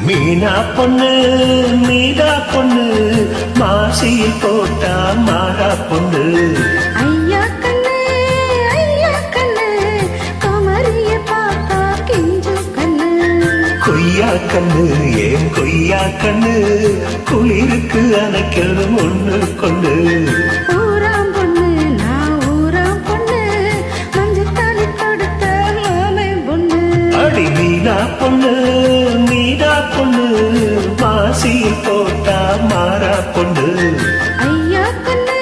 மீனா பொண்ணு மீதா பொண்ணு மாசியில் போட்டா மாறா பொண்ணு. ஐயா கண்ணு குமரிய பார்த்தா கிஞ்சு கண்ணு. கொய்யா கண்ணு ஏன் கொய்யா கண்ணு குளிருக்கு அணைக்கணும் ஒண்ணு கொண்டு. ஊராம் பொண்ணு நான் ஊராம் பொண்ணு மஞ்சத்தாலி கொடுத்த மாமே பொண்ணு. அடி மீனா பொண்ணு மீதா பொண்ணு மாசியில் போட்டா மாறா பொண்ணு. ஐயா கண்ணு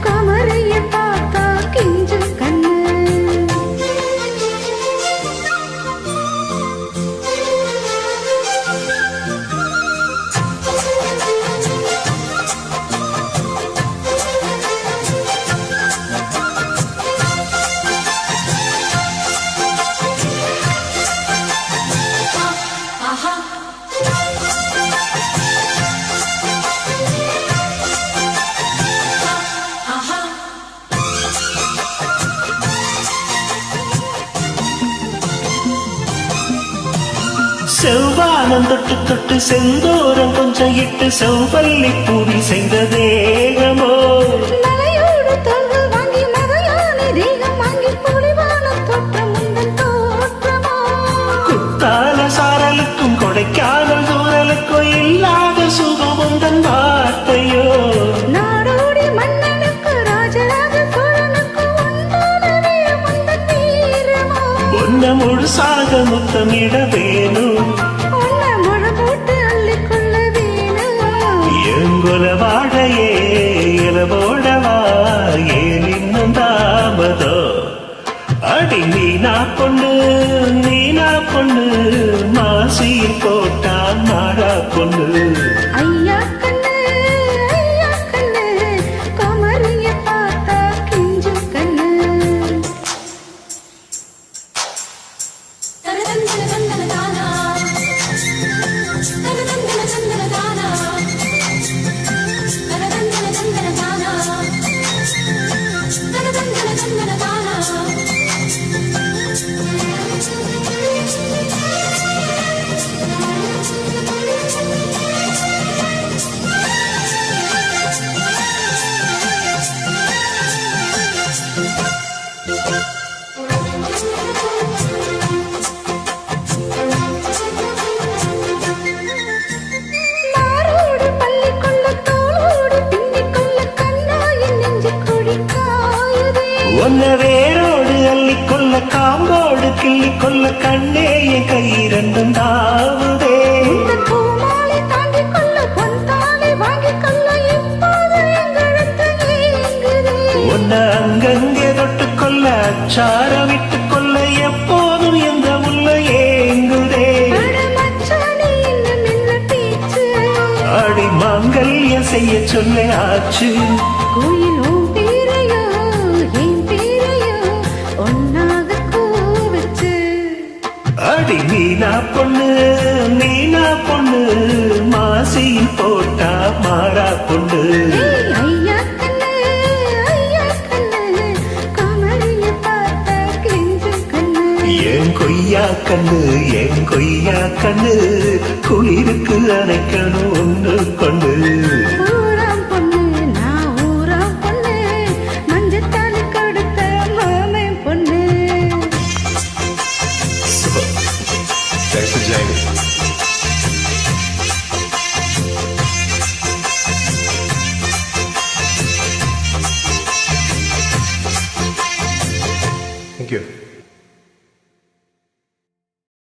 குமரிய பார்த்தா கிஞ்சு கண்ணு. செவ்வானம் தொட்டு தொட்டு செந்தோரம் கொஞ்சம் இட்டு செவ்வல்லி பூரி செய்த தேகமோ. மலையோடு தோள்கள் வாங்கி மதையான தேகம் வாங்கி பொலிவான தோற்றம் உந்தன் தோற்றமோ. குத்தால சாரலுக்கும் கொடைக்கானல் தூரலுக்கும் இல்லாத சுகம் உந்தன் வார்த்தையோ. நாடோடி மன்னனுக்கு ராஜராஜ சோழனுக்கு உண்டானதே உந்தன் வீரமோ. ஒன்ன முழுசாக முத்தமிட வேணும் உன்னை முழு போட்டு அள்ளிக்கொள்ள வேணும். எங்குல வாழையே இலவோடவா ஏன் இன்னும் தாமதோ. அடி மீனா பொண்ணு மாசியில் போட்டா மாறா பொண்ணு. ஐயா கண்ணு குமரிய பார்த்தா கிஞ்சு கண்ணு. மாரோடு பள்ளி கொள்ள தோளோடு பின்னிக் கொள்ள கண்ணாயின் நெஞ்சு கொடி காயுதே. ஒன்ன வேரோடு அள்ளிக்கொள்ள காம்போடு கிள்ளிக்கொள்ள கண்ணே என் கை இரண்டும் தாவுதே. உந்தன் பூமாலை தாங்கிக் கொள்ள பொன் தாலி வாங்கிக் கொள்ள இப்போது எங்களுக்கு ஏங்குதே. ஒன்ன அங்கங்கே தொட்டுக்கொள்ள அச்சார விட்டுக் கொள்ள எப்போதும் எந்த உள்ள ஏங்குதே. அட மச்சானே இன்னும் என்ன பேச்சு. அடி மாங்கல்யம் செய்ய சொல்ல ஆச்சு. கோயில் உன் பேரையோ என் பேரையோ ஒன்னாக கூவச்சு. அடி மீனா பொண்ணு மாசியில் போட்டா மாறா பொண்ணு. ஐயா கண்ணு குமரிய பார்த்தா கிஞ்சு கண்ணு. ஏன் கொய்யா கண்ணு